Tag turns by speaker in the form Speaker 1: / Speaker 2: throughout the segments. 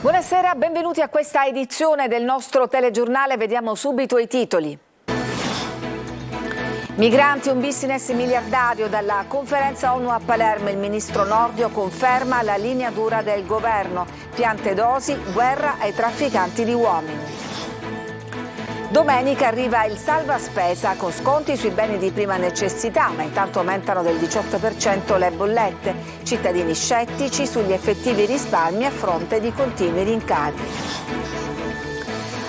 Speaker 1: Buonasera, benvenuti a questa edizione del nostro telegiornale. Vediamo subito i titoli. Migranti, un business miliardario. Dalla conferenza ONU a Palermo il ministro Nordio conferma la linea dura del governo. Piante dosi, guerra ai trafficanti di uomini. Domenica arriva il salva spesa con sconti sui beni di prima necessità, ma intanto aumentano del 18% le bollette. Cittadini scettici sugli effettivi risparmi a fronte di continui rincari.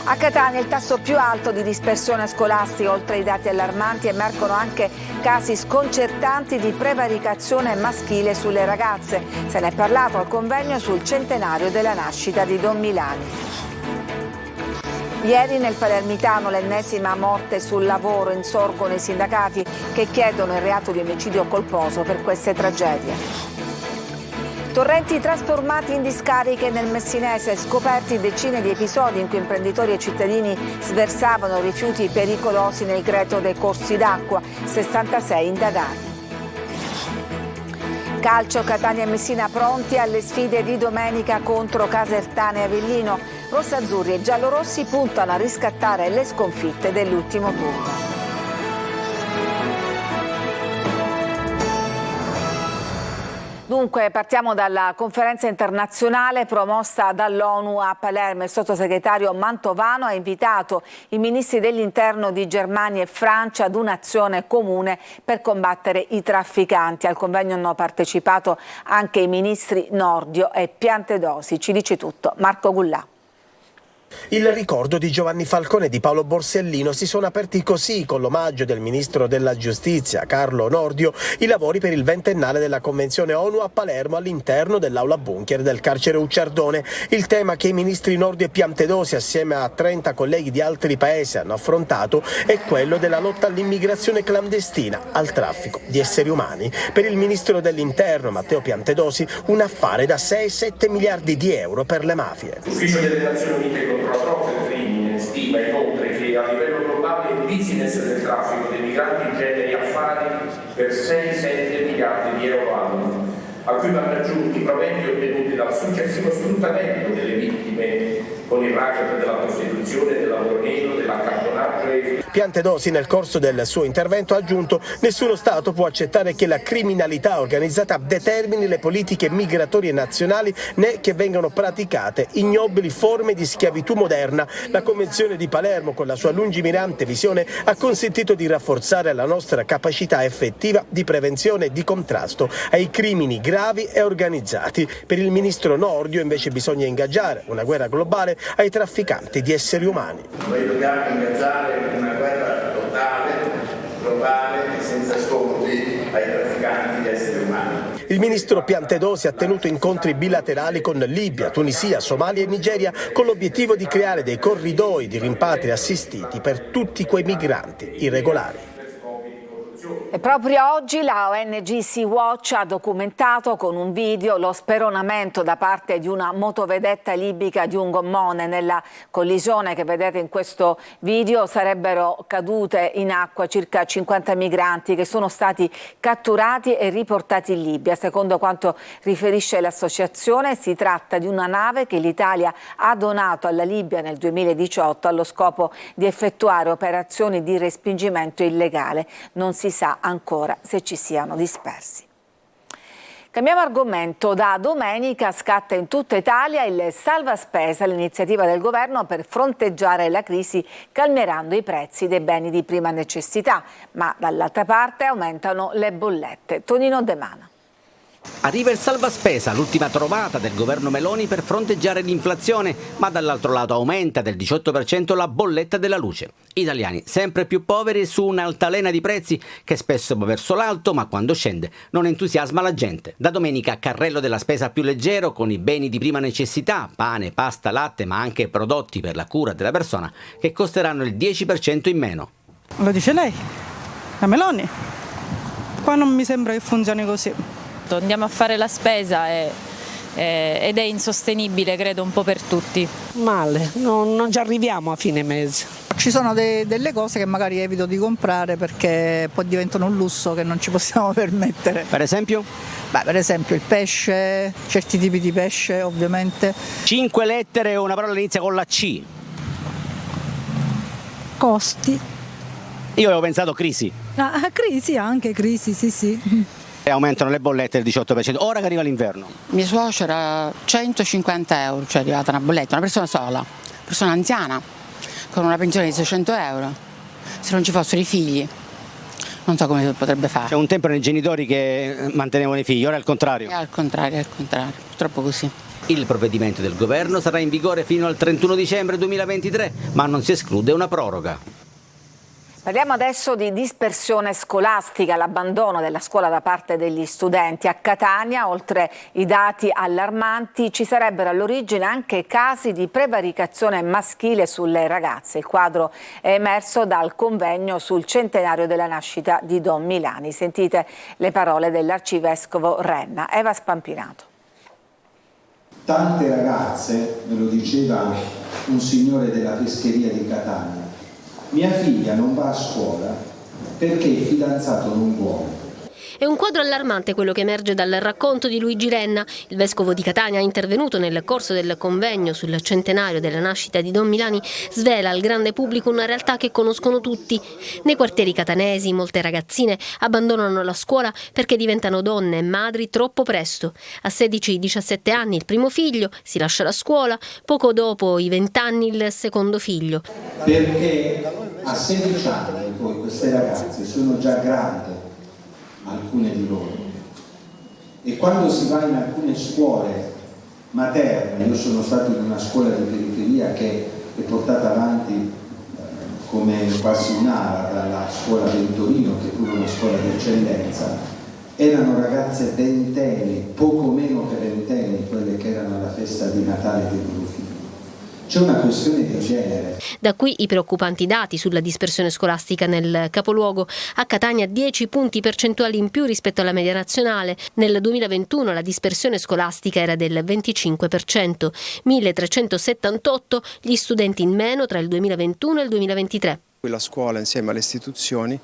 Speaker 1: A Catania il tasso più alto di dispersione scolastica. Oltre ai dati allarmanti emergono anche casi sconcertanti di prevaricazione maschile sulle ragazze. Se ne è parlato al convegno sul centenario della nascita di Don Milani. Ieri nel Palermitano l'ennesima morte sul lavoro. Insorgono i sindacati che chiedono il reato di omicidio colposo per queste tragedie. Torrenti trasformati in discariche nel Messinese, scoperti decine di episodi in cui imprenditori e cittadini sversavano rifiuti pericolosi nel greto dei corsi d'acqua, 66 indagati. Calcio, Catania e Messina pronti alle sfide di domenica contro Casertana e Avellino. Rossazzurri e giallorossi puntano a riscattare le sconfitte dell'ultimo turno. Dunque partiamo dalla conferenza internazionale promossa dall'ONU a Palermo. Il sottosegretario Mantovano ha invitato i ministri dell'interno di Germania e Francia ad un'azione comune per combattere i trafficanti. Al convegno hanno partecipato anche i ministri Nordio e Piantedosi. Ci dice tutto Marco Gullà.
Speaker 2: Il ricordo di Giovanni Falcone e di Paolo Borsellino si sono aperti così, con l'omaggio del ministro della giustizia Carlo Nordio, i lavori per il ventennale della Convenzione ONU a Palermo all'interno dell'aula bunker del carcere Ucciardone. Il tema che i ministri Nordio e Piantedosi assieme a 30 colleghi di altri paesi hanno affrontato è quello della lotta all'immigrazione clandestina, al traffico di esseri umani. Per il ministro dell'interno Matteo Piantedosi un affare da 6-7 miliardi di euro per le mafie.
Speaker 3: L'Ufficio delle Nazioni Unite contro la droga e il crimine stima inoltre che a livello globale il business del traffico dei migranti generi affari per 6-7 miliardi di euro all'anno, a cui vanno aggiunti i proventi ottenuti dal successivo sfruttamento delle vittime con il racket della prostituzione, del lavoro nero, dell'accattonaggio.
Speaker 2: Piantedosi nel corso del suo intervento ha aggiunto: nessuno Stato può accettare che la criminalità organizzata determini le politiche migratorie nazionali né che vengano praticate ignobili forme di schiavitù moderna. La Convenzione di Palermo, con la sua lungimirante visione, ha consentito di rafforzare la nostra capacità effettiva di prevenzione e di contrasto ai crimini gravi e organizzati. Per il ministro Nordio invece bisogna ingaggiare una guerra globale ai trafficanti di esseri umani.
Speaker 4: Noi dobbiamo ingaggiare una guerra totale, globale e senza scrupoli ai trafficanti di esseri umani.
Speaker 2: Il ministro Piantedosi ha tenuto incontri bilaterali con Libia, Tunisia, Somalia e Nigeria con l'obiettivo di creare dei corridoi di rimpatri assistiti per tutti quei migranti irregolari.
Speaker 1: E proprio oggi la ONG Sea-Watch ha documentato con un video lo speronamento da parte di una motovedetta libica di un gommone. Nella collisione che vedete in questo video sarebbero cadute in acqua circa 50 migranti che sono stati catturati e riportati in Libia. Secondo quanto riferisce l'associazione, si tratta di una nave che l'Italia ha donato alla Libia nel 2018 allo scopo di effettuare operazioni di respingimento illegale. Non si sa ancora se ci siano dispersi. Cambiamo argomento. Da domenica scatta in tutta Italia il salva spesa, l'iniziativa del governo per fronteggiare la crisi calmierando i prezzi dei beni di prima necessità, ma dall'altra parte aumentano le bollette. Tonino De Mana.
Speaker 5: Arriva il salva spesa, l'ultima trovata del governo Meloni per fronteggiare l'inflazione, ma dall'altro lato aumenta del 18% la bolletta della luce. Italiani sempre più poveri su un'altalena di prezzi che spesso va verso l'alto, ma quando scende non entusiasma la gente. Da domenica carrello della spesa più leggero con i beni di prima necessità, pane, pasta, latte, ma anche prodotti per la cura della persona che costeranno il 10% in meno.
Speaker 6: Lo dice lei, la Meloni. Qua non mi sembra che funzioni così.
Speaker 7: Andiamo a fare la spesa ed è insostenibile, credo, un po' per tutti.
Speaker 8: Male, non ci arriviamo a fine mese. Ci sono delle cose che magari evito di comprare perché poi diventano un lusso che non ci possiamo permettere.
Speaker 5: Per esempio?
Speaker 8: Per esempio il pesce, certi tipi di pesce ovviamente.
Speaker 5: 5 lettere e una parola che inizia con la C.
Speaker 9: Costi.
Speaker 5: Io avevo pensato crisi.
Speaker 9: Crisi anche, crisi, sì.
Speaker 5: E aumentano le bollette del 18%, ora che arriva l'inverno.
Speaker 10: Mia suocera 150 euro, cioè è arrivata una bolletta, una persona sola, persona anziana, con una pensione di 600 euro. Se non ci fossero i figli, non so come potrebbe fare.
Speaker 5: C'è un tempo nei genitori che mantenevano i figli, ora è il contrario.
Speaker 10: È al contrario, purtroppo così.
Speaker 5: Il provvedimento del governo sarà in vigore fino al 31 dicembre 2023, ma non si esclude una proroga.
Speaker 1: Parliamo adesso di dispersione scolastica, l'abbandono della scuola da parte degli studenti. A Catania, oltre i dati allarmanti, ci sarebbero all'origine anche casi di prevaricazione maschile sulle ragazze. Il quadro è emerso dal convegno sul centenario della nascita di Don Milani. Sentite le parole dell'arcivescovo Renna. Eva Spampinato.
Speaker 11: Tante ragazze, me lo diceva un signore della pescheria di Catania, mia figlia non va a scuola perché il fidanzato non vuole.
Speaker 12: È un quadro allarmante quello che emerge dal racconto di Luigi Renna. Il vescovo di Catania, intervenuto nel corso del convegno sul centenario della nascita di Don Milani, svela al grande pubblico una realtà che conoscono tutti. Nei quartieri catanesi molte ragazzine abbandonano la scuola perché diventano donne e madri troppo presto. A 16-17 anni il primo figlio, si lascia la scuola, poco dopo i 20 anni il secondo figlio.
Speaker 11: Perché a 16 anni poi queste ragazze sono già grandi, alcune di loro, e quando si va in alcune scuole materne, io sono stato in una scuola di periferia che è portata avanti come quasi un'ala dalla scuola del Torino, che è pure una scuola di eccellenza, erano ragazze ventenni, poco meno che ventenni, quelle che erano alla festa di Natale dei loro figli. C'è una questione di genere.
Speaker 12: Da qui i preoccupanti dati sulla dispersione scolastica nel capoluogo. A Catania 10 punti percentuali in più rispetto alla media nazionale. Nel 2021 la dispersione scolastica era del 25%, 1378 gli studenti in meno tra il 2021 e il 2023.
Speaker 13: La scuola insieme alle istituzioni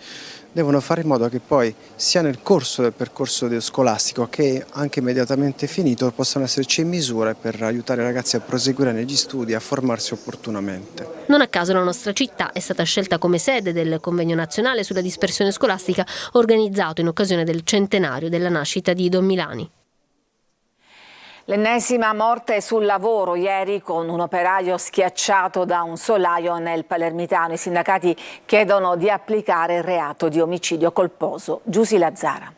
Speaker 13: devono fare in modo che poi sia nel corso del percorso scolastico che anche immediatamente finito possano esserci misure per aiutare i ragazzi a proseguire negli studi e a formarsi opportunamente.
Speaker 12: Non a caso la nostra città è stata scelta come sede del convegno nazionale sulla dispersione scolastica organizzato in occasione del centenario della nascita di Don Milani.
Speaker 1: L'ennesima morte sul lavoro ieri con un operaio schiacciato da un solaio nel Palermitano. I sindacati chiedono di applicare il reato di omicidio colposo. Giusy Lazzara.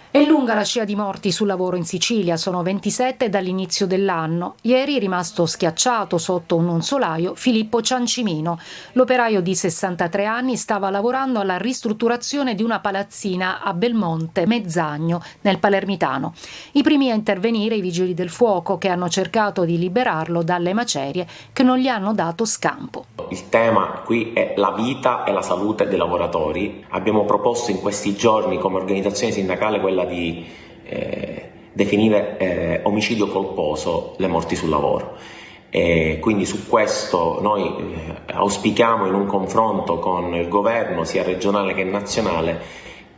Speaker 14: È lunga la scia di morti sul lavoro in Sicilia, sono 27 dall'inizio dell'anno. Ieri è rimasto schiacciato sotto un solaio Filippo Ciancimino. L'operaio di 63 anni stava lavorando alla ristrutturazione di una palazzina a Belmonte, Mezzagno, nel Palermitano. I primi a intervenire i vigili del fuoco che hanno cercato di liberarlo dalle macerie che non gli hanno dato scampo.
Speaker 15: Il tema qui è la vita e la salute dei lavoratori. Abbiamo proposto in questi giorni come organizzazione sindacale quella di definire omicidio colposo le morti sul lavoro. Quindi su questo noi auspichiamo in un confronto con il governo sia regionale che nazionale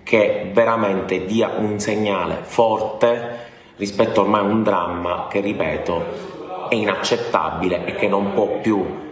Speaker 15: che veramente dia un segnale forte rispetto ormai a un dramma che, ripeto, è inaccettabile e che non può più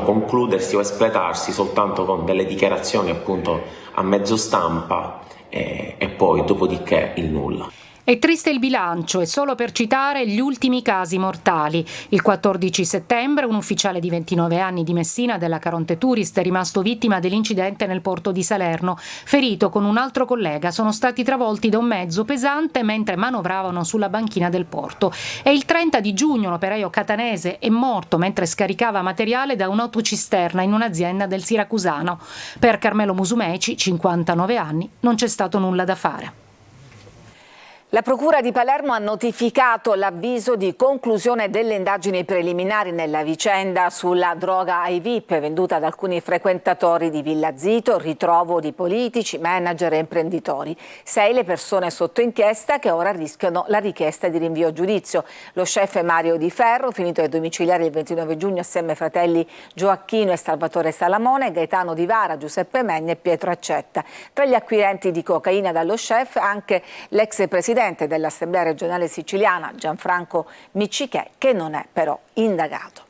Speaker 15: concludersi o espletarsi soltanto con delle dichiarazioni appunto a mezzo stampa e poi dopodiché il nulla.
Speaker 14: È triste il bilancio e solo per citare gli ultimi casi mortali. Il 14 settembre un ufficiale di 29 anni di Messina della Caronte Tourist è rimasto vittima dell'incidente nel porto di Salerno. Ferito con un altro collega, sono stati travolti da un mezzo pesante mentre manovravano sulla banchina del porto. E il 30 di giugno un operaio catanese è morto mentre scaricava materiale da un'autocisterna in un'azienda del Siracusano. Per Carmelo Musumeci, 59 anni, non c'è stato nulla da fare.
Speaker 1: La Procura di Palermo ha notificato l'avviso di conclusione delle indagini preliminari nella vicenda sulla droga ai VIP venduta ad alcuni frequentatori di Villa Zito, ritrovo di politici, manager e imprenditori. 6 le persone sotto inchiesta che ora rischiano la richiesta di rinvio a giudizio. Lo chef Mario Di Ferro, finito ai domiciliari il 29 giugno assieme ai fratelli Gioacchino e Salvatore Salamone, Gaetano Di Vara, Giuseppe Megna e Pietro Accetta. Tra gli acquirenti di cocaina dallo chef anche l'ex presidente dell'Assemblea regionale siciliana Gianfranco Miccichè, che non è però indagato.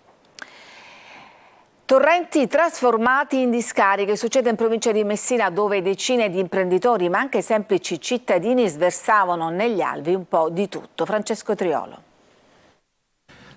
Speaker 1: Torrenti trasformati in discariche. Succede in provincia di Messina, dove decine di imprenditori ma anche semplici cittadini sversavano negli alvei un po' di tutto. Francesco Triolo.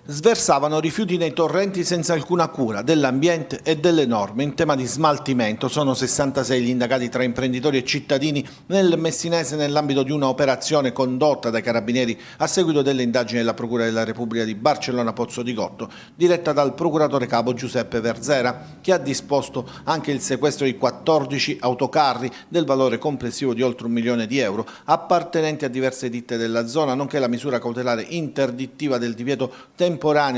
Speaker 16: Sversavano rifiuti nei torrenti senza alcuna cura dell'ambiente e delle norme. In tema di smaltimento sono 66 gli indagati tra imprenditori e cittadini nel Messinese nell'ambito di una operazione condotta dai carabinieri a seguito delle indagini della Procura della Repubblica di Barcellona Pozzo di Gotto, diretta dal procuratore capo Giuseppe Verzera, che ha disposto anche il sequestro di 14 autocarri del valore complessivo di oltre 1 milione di euro appartenenti a diverse ditte della zona, nonché la misura cautelare interdittiva del divieto temporaneo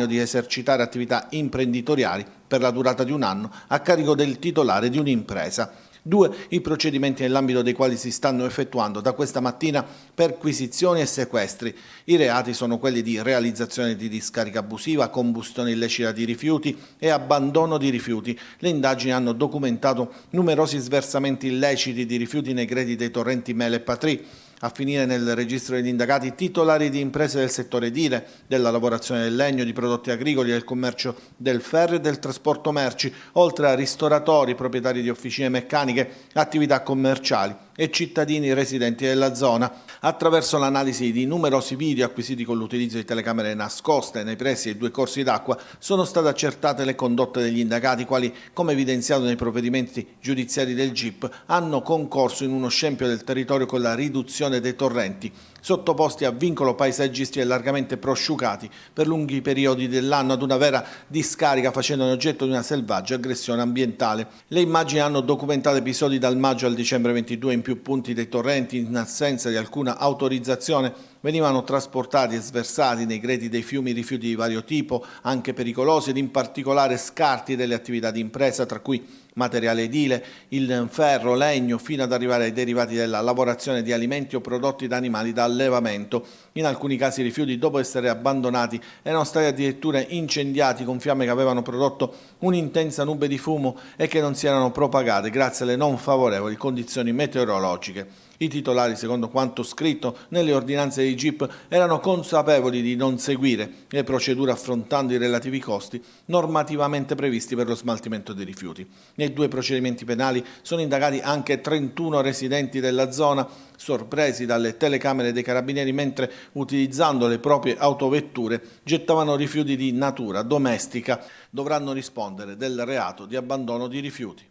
Speaker 16: di esercitare attività imprenditoriali per la durata di 1 anno a carico del titolare di un'impresa. 2 i procedimenti nell'ambito dei quali si stanno effettuando da questa mattina perquisizioni e sequestri. I reati sono quelli di realizzazione di discarica abusiva, combustione illecita di rifiuti e abbandono di rifiuti. Le indagini hanno documentato numerosi sversamenti illeciti di rifiuti nei greti dei torrenti Mele e Patrì, a finire nel registro degli indagati titolari di imprese del settore edile, della lavorazione del legno, di prodotti agricoli, del commercio del ferro e del trasporto merci, oltre a ristoratori, proprietari di officine meccaniche, attività commerciali e cittadini residenti della zona. Attraverso l'analisi di numerosi video acquisiti con l'utilizzo di telecamere nascoste nei pressi dei 2 corsi d'acqua sono state accertate le condotte degli indagati, quali, come evidenziato nei provvedimenti giudiziari del GIP, hanno concorso in uno scempio del territorio con la riduzione dei torrenti, sottoposti a vincolo paesaggistico e largamente prosciugati per lunghi periodi dell'anno ad una vera discarica, facendone oggetto di una selvaggia aggressione ambientale. Le immagini hanno documentato episodi dal maggio al dicembre 22 in più punti dei torrenti, in assenza di alcuna autorizzazione, venivano trasportati e sversati nei greti dei fiumi rifiuti di vario tipo, anche pericolosi, ed in particolare scarti delle attività di impresa, tra cui materiale edile, il ferro, legno, fino ad arrivare ai derivati della lavorazione di alimenti o prodotti da animali da allevamento. In alcuni casi i rifiuti, dopo essere abbandonati, erano stati addirittura incendiati con fiamme che avevano prodotto un'intensa nube di fumo e che non si erano propagate grazie alle non favorevoli condizioni meteorologiche. I titolari, secondo quanto scritto nelle ordinanze dei GIP, erano consapevoli di non seguire le procedure affrontando i relativi costi normativamente previsti per lo smaltimento dei rifiuti. Nei 2 procedimenti penali sono indagati anche 31 residenti della zona, sorpresi dalle telecamere dei carabinieri mentre, utilizzando le proprie autovetture, gettavano rifiuti di natura domestica. Dovranno rispondere del reato di abbandono di rifiuti.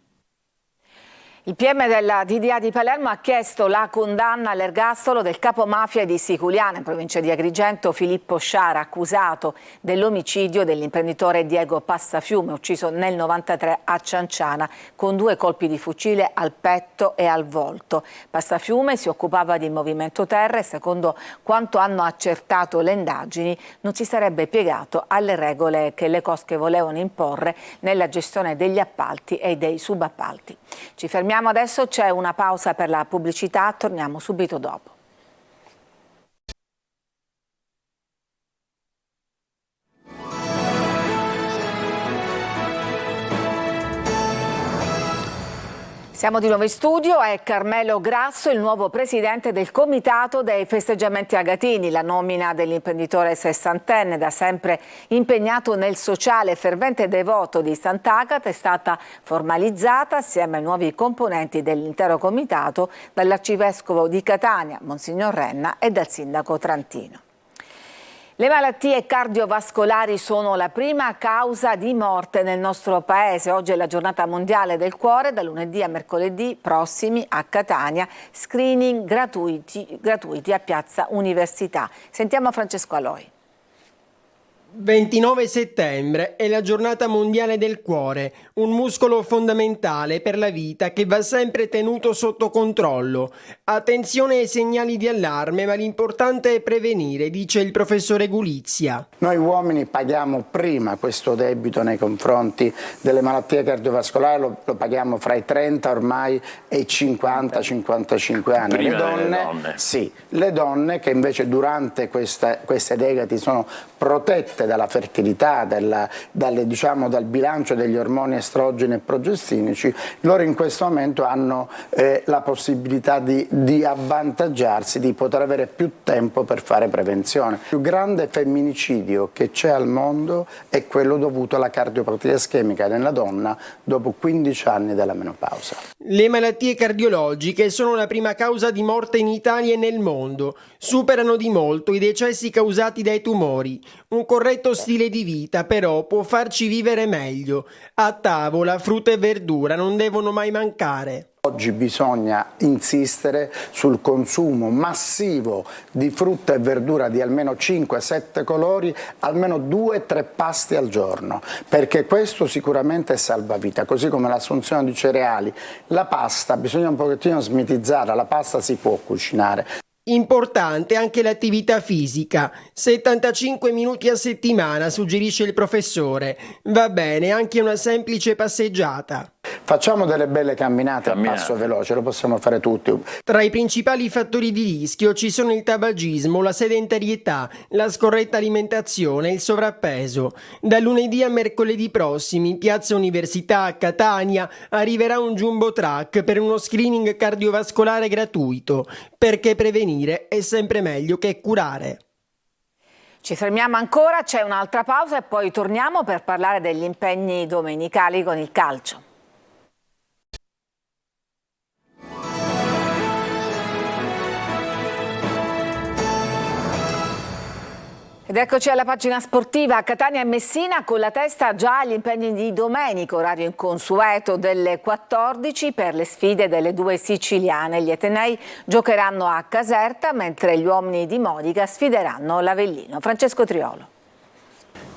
Speaker 1: Il PM della DDA di Palermo ha chiesto la condanna all'ergastolo del capomafia di Siculiana, in provincia di Agrigento, Filippo Sciara, accusato dell'omicidio dell'imprenditore Diego Passafiume, ucciso nel 1993 a Cianciana con 2 colpi di fucile al petto e al volto. Passafiume si occupava di movimento terra e, secondo quanto hanno accertato le indagini, non si sarebbe piegato alle regole che le cosche volevano imporre nella gestione degli appalti e dei subappalti. Ci fermiamo adesso, c'è una pausa per la pubblicità, torniamo subito dopo. Siamo di nuovo in studio, è Carmelo Grasso, il nuovo presidente del Comitato dei Festeggiamenti Agatini. La nomina dell'imprenditore sessantenne, da sempre impegnato nel sociale e fervente devoto di Sant'Agata, è stata formalizzata assieme ai nuovi componenti dell'intero comitato dall'arcivescovo di Catania, Monsignor Renna, e dal sindaco Trantino. Le malattie cardiovascolari sono la prima causa di morte nel nostro paese. Oggi è la giornata mondiale del cuore, da lunedì a mercoledì prossimi a Catania, screening gratuiti a Piazza Università. Sentiamo Francesco Aloi.
Speaker 17: 29 settembre è la giornata mondiale del cuore, un muscolo fondamentale per la vita che va sempre tenuto sotto controllo. Attenzione ai segnali di allarme, ma l'importante è prevenire, dice il professore Gulizia.
Speaker 18: Noi uomini paghiamo prima questo debito nei confronti delle malattie cardiovascolari, lo paghiamo fra i 30 ormai e i 50-55 anni.
Speaker 4: Prima delle donne.
Speaker 18: Sì, le donne che invece durante queste decadi sono protette dalla fertilità, dal bilancio degli ormoni estrogeni e progestinici, loro in questo momento hanno la possibilità di avvantaggiarsi, di poter avere più tempo per fare prevenzione. Il più grande femminicidio che c'è al mondo è quello dovuto alla cardiopatia ischemica nella donna dopo 15 anni della menopausa.
Speaker 17: Le malattie cardiologiche sono la prima causa di morte in Italia e nel mondo. Superano di molto i decessi causati dai tumori. Un corretto stile di vita però può farci vivere meglio. A tavola frutta e verdura non devono mai mancare.
Speaker 18: Oggi bisogna insistere sul consumo massivo di frutta e verdura di almeno 5-7 colori, almeno 2-3 pasti al giorno, perché questo sicuramente salva vita, così come l'assunzione di cereali. La pasta bisogna un pochettino smitizzarla, la pasta si può cucinare.
Speaker 17: Importante anche l'attività fisica, 75 minuti a settimana, suggerisce il professore. Va bene anche una semplice passeggiata.
Speaker 18: Facciamo delle belle camminate a passo veloce, lo possiamo fare tutti.
Speaker 17: Tra i principali fattori di rischio ci sono il tabagismo, la sedentarietà, la scorretta alimentazione e il sovrappeso. Da lunedì a mercoledì prossimi, in Piazza Università a Catania, arriverà un jumbo truck per uno screening cardiovascolare gratuito, perché prevenire è sempre meglio che curare.
Speaker 1: Ci fermiamo ancora, c'è un'altra pausa e poi torniamo per parlare degli impegni domenicali con il calcio. Ed eccoci alla pagina sportiva. Catania e Messina con la testa già agli impegni di domenica, orario inconsueto delle 14 per le sfide delle due siciliane. Gli Atenei giocheranno a Caserta mentre gli uomini di Modica sfideranno l'Avellino. Francesco Triolo.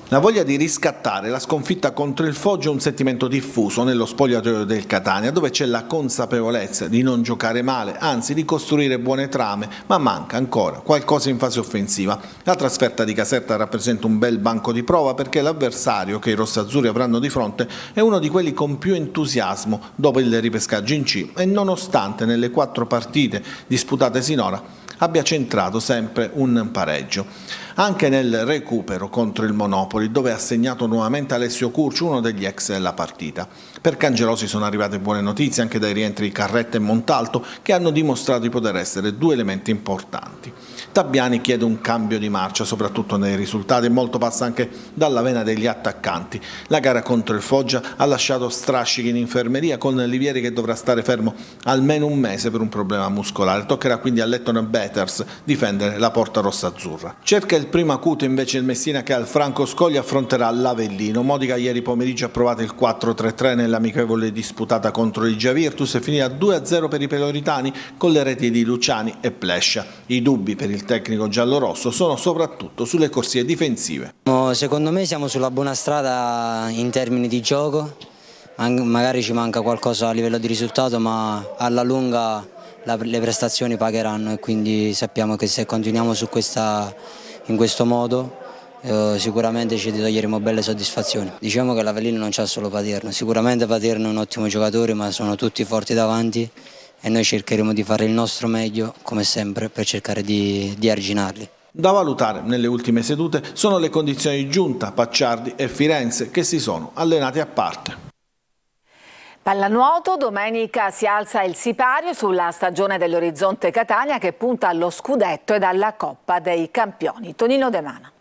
Speaker 16: La voglia di riscattare la sconfitta contro il Foggia è un sentimento diffuso nello spogliatoio del Catania, dove c'è la consapevolezza di non giocare male, anzi di costruire buone trame, ma manca ancora qualcosa in fase offensiva. La trasferta di Caserta rappresenta un bel banco di prova perché l'avversario che i rossazzurri avranno di fronte è uno di quelli con più entusiasmo dopo il ripescaggio in C e nonostante nelle 4 partite disputate sinora abbia centrato sempre un pareggio. Anche nel recupero contro il Monopoli, dove ha segnato nuovamente Alessio Curci, uno degli ex della partita. Per Cangelosi sono arrivate buone notizie anche dai rientri di Carretta e Montalto, che hanno dimostrato di poter essere 2 elementi importanti. Tabbiani chiede un cambio di marcia, soprattutto nei risultati, e molto passa anche dalla vena degli attaccanti. La gara contro il Foggia ha lasciato strascichi in infermeria, con Livieri che dovrà stare fermo almeno un mese per un problema muscolare. Toccherà quindi a Letton Betters difendere la porta rossa-azzurra. Cerca il primo acuto invece il Messina, che al Franco Scogli affronterà l'Avellino. Modica ieri pomeriggio ha provato il 4-3-3 nell'amichevole disputata contro il Gia Virtus e finirà 2-0 per i peloritani con le reti di Luciani e Plescia. I dubbi per il tecnico giallorosso sono soprattutto sulle corsie difensive.
Speaker 19: Secondo me siamo sulla buona strada in termini di gioco, magari ci manca qualcosa a livello di risultato, ma alla lunga le prestazioni pagheranno e quindi sappiamo che se continuiamo in questo modo sicuramente ci toglieremo belle soddisfazioni. Diciamo che l'Avellino non c'ha solo Paterno, sicuramente Paterno è un ottimo giocatore, ma sono tutti forti davanti e noi cercheremo di fare il nostro meglio come sempre per cercare di arginarli.
Speaker 16: Da valutare nelle ultime sedute sono le condizioni di Giunta, Pacciardi e Firenze, che si sono allenati a parte.
Speaker 1: Pallanuoto, domenica si alza il sipario sulla stagione dell'Orizzonte Catania che punta allo scudetto ed alla Coppa dei Campioni. Tonino De Mana.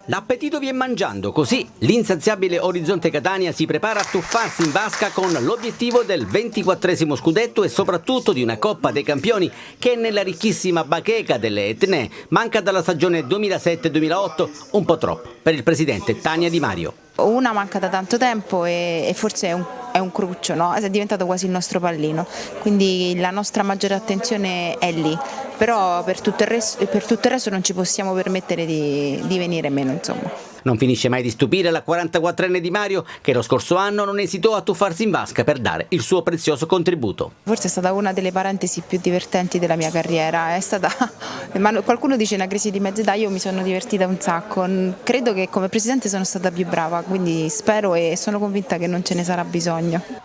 Speaker 5: L'appetito viene mangiando, così l'insaziabile Orizzonte Catania si prepara a tuffarsi in vasca con l'obiettivo del 24esimo scudetto e soprattutto di una Coppa dei Campioni che nella ricchissima bacheca delle Etnee manca dalla stagione 2007-2008 un po' troppo per il presidente Tania Di Mario.
Speaker 20: Una manca da tanto tempo e forse è un cruccio, no? È diventato quasi il nostro pallino, quindi la nostra maggiore attenzione è lì, però per tutto il resto non ci possiamo permettere di venire meno, insomma.
Speaker 5: Non finisce mai di stupire la 44enne Di Mario, che lo scorso anno non esitò a tuffarsi in vasca per dare il suo prezioso contributo.
Speaker 20: Forse è stata una delle parentesi più divertenti della mia carriera, è stata, qualcuno dice una crisi di mezza età, io mi sono divertita un sacco, credo che come presidente sono stata più brava, quindi spero e sono convinta che non ce ne sarà bisogno.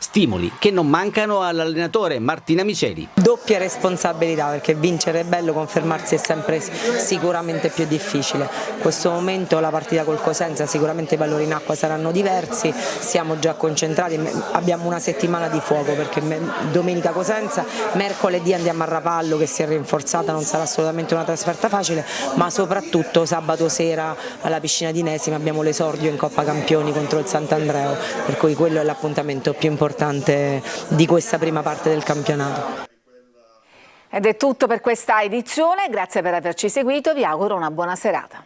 Speaker 5: Stimoli che non mancano all'allenatore Martina Miceli.
Speaker 21: Doppia responsabilità, perché vincere è bello, confermarsi è sempre sicuramente più difficile. In questo momento la partita col Cosenza, sicuramente i valori in acqua saranno diversi, siamo già concentrati, abbiamo una settimana di fuoco perché domenica Cosenza, mercoledì andiamo a Rapallo che si è rinforzata, non sarà assolutamente una trasferta facile, ma soprattutto sabato sera alla Piscina di Nesima abbiamo l'esordio in Coppa Campioni contro il Sant'Andreo, per cui quello è l'appuntamento più importante di questa prima parte del campionato.
Speaker 1: Ed è tutto per questa edizione, grazie per averci seguito, vi auguro una buona serata.